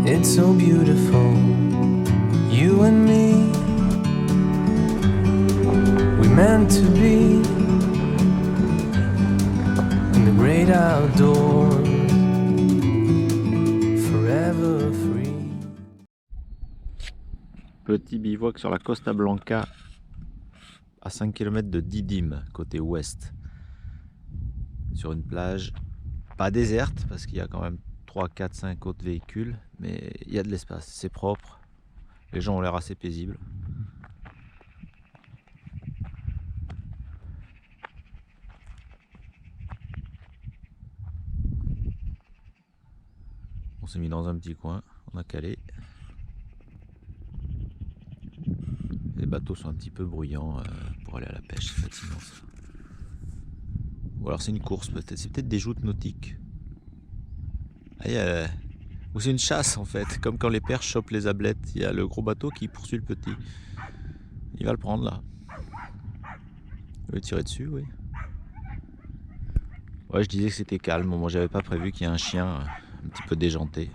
It's so beautiful, you and me. We meant to be in the great outdoors, forever free. Petit bivouac sur la Costa Blanca, à 5 km de Didim, côté ouest. Sur une plage pas déserte, parce qu'il y a quand même 3, 4, 5 autres véhicules, mais il y a de l'espace, c'est propre. Les gens ont l'air assez paisibles. On s'est mis dans un petit coin, on a calé. Les bateaux sont un petit peu bruyants pour aller à la pêche, c'est fatigant ça. Ou alors c'est une course peut-être, c'est peut-être des joutes nautiques. Ou c'est une chasse en fait, comme quand les perches chopent les ablettes, il y a le gros bateau qui poursuit le petit. Il va le prendre là. Il va le tirer dessus, oui. Ouais, je disais que c'était calme, moi j'avais pas prévu qu'il y ait un chien un petit peu déjanté.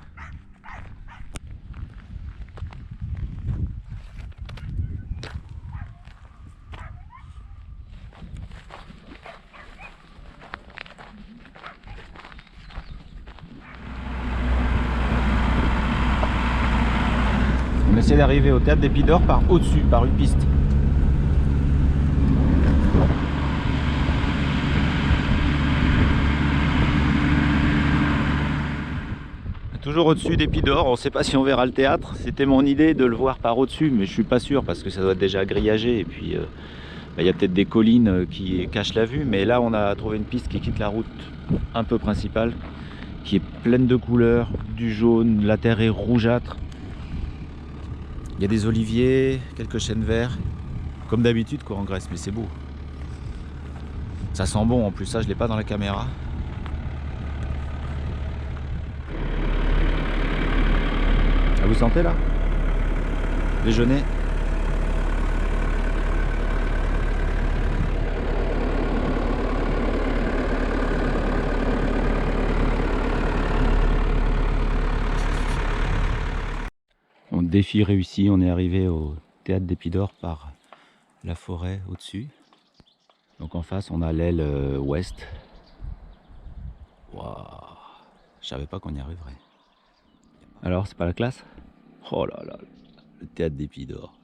On essaie d'arriver au théâtre des Pidors par au-dessus, par une piste. Toujours au-dessus des Pidors, on ne sait pas si on verra le théâtre. C'était mon idée de le voir par au-dessus, mais je suis pas sûr parce que ça doit être déjà grillagé. Et puis il y a peut-être des collines qui cachent la vue, mais là on a trouvé une piste qui quitte la route un peu principale, qui est pleine de couleurs, du jaune, la terre est rougeâtre. Il y a des oliviers, quelques chênes verts, comme d'habitude quoi en Grèce, mais c'est beau. Ça sent bon en plus, ça je l'ai pas dans la caméra. Ah, vous sentez là? Déjeuner. Bon, défi réussi, on est arrivé au théâtre des Pidors par la forêt au-dessus. Donc en face on a l'aile ouest. Waouh, je savais pas qu'on y arriverait. Alors c'est pas la classe? Oh là là, le théâtre des Pidors.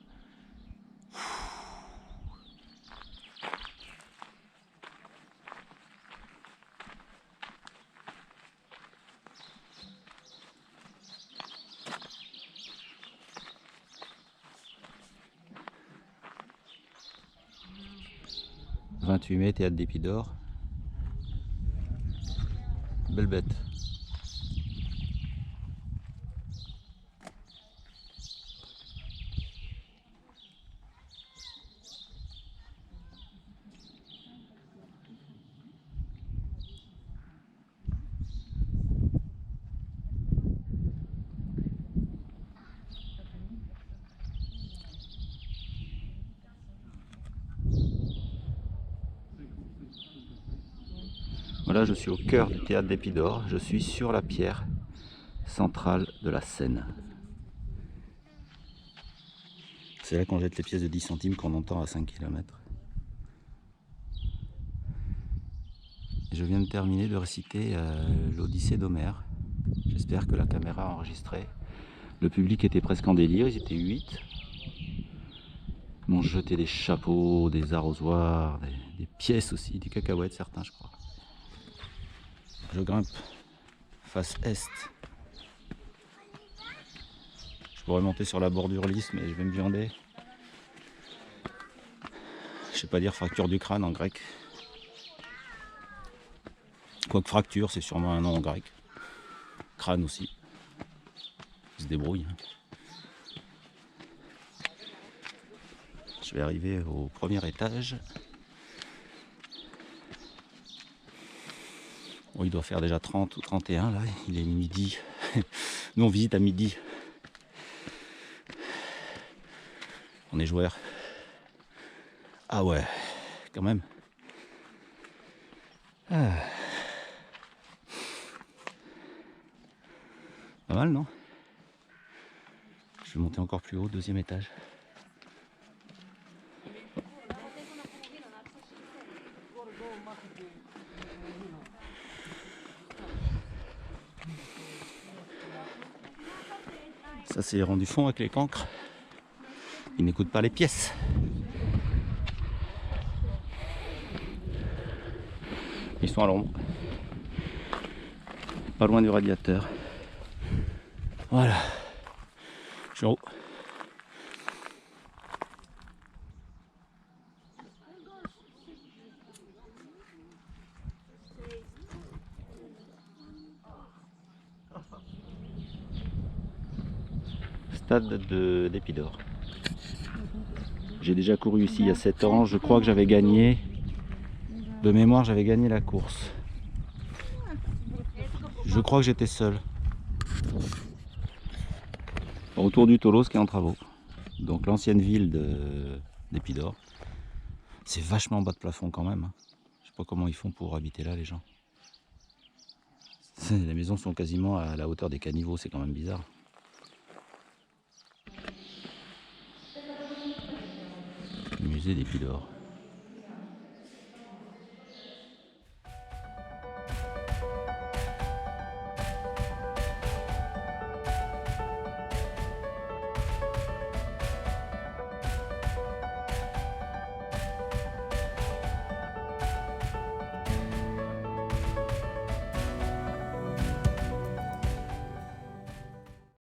28 mai, théâtre des Pidors. Belle bête. Voilà, je suis au cœur du théâtre des Pidors. Je suis sur la pierre centrale de la Seine. C'est là qu'on jette les pièces de 10 centimes qu'on entend à 5 km. Je viens de terminer de réciter l'Odyssée d'Homère. J'espère que la caméra a enregistré. Le public était presque en délire, ils étaient 8. Ils m'ont jeté des chapeaux, des arrosoirs, des pièces aussi, des cacahuètes certains je crois. Je grimpe face est. Je pourrais monter sur la bordure lisse mais je vais me viander. Je sais pas dire fracture du crâne en grec. Quoique fracture, c'est sûrement un nom en grec. Crâne aussi. Il se débrouille. Je vais arriver au premier étage. Bon, il doit faire déjà 30 ou 31 là, il est midi. Nous on visite à midi. On est joueurs. Ah ouais, quand même. Ah. Pas mal, non? vais monter encore plus haut, 2e étage. Ça c'est les rangs du fond avec les cancres. Ils n'écoutent pas les pièces. Ils sont à l'ombre. Pas loin du radiateur. Voilà. Je suis en haut. Stade d'Épidore. J'ai déjà couru ici il y a 7 ans. Je crois que j'avais gagné. De mémoire, j'avais gagné la course. Je crois que j'étais seul. Autour du Tholos qui est en travaux. Donc l'ancienne ville d'Épidore. C'est vachement bas de plafond quand même. Je sais pas comment ils font pour habiter là les gens. Les maisons sont quasiment à la hauteur des caniveaux, c'est quand même bizarre. Musée d'Épidore.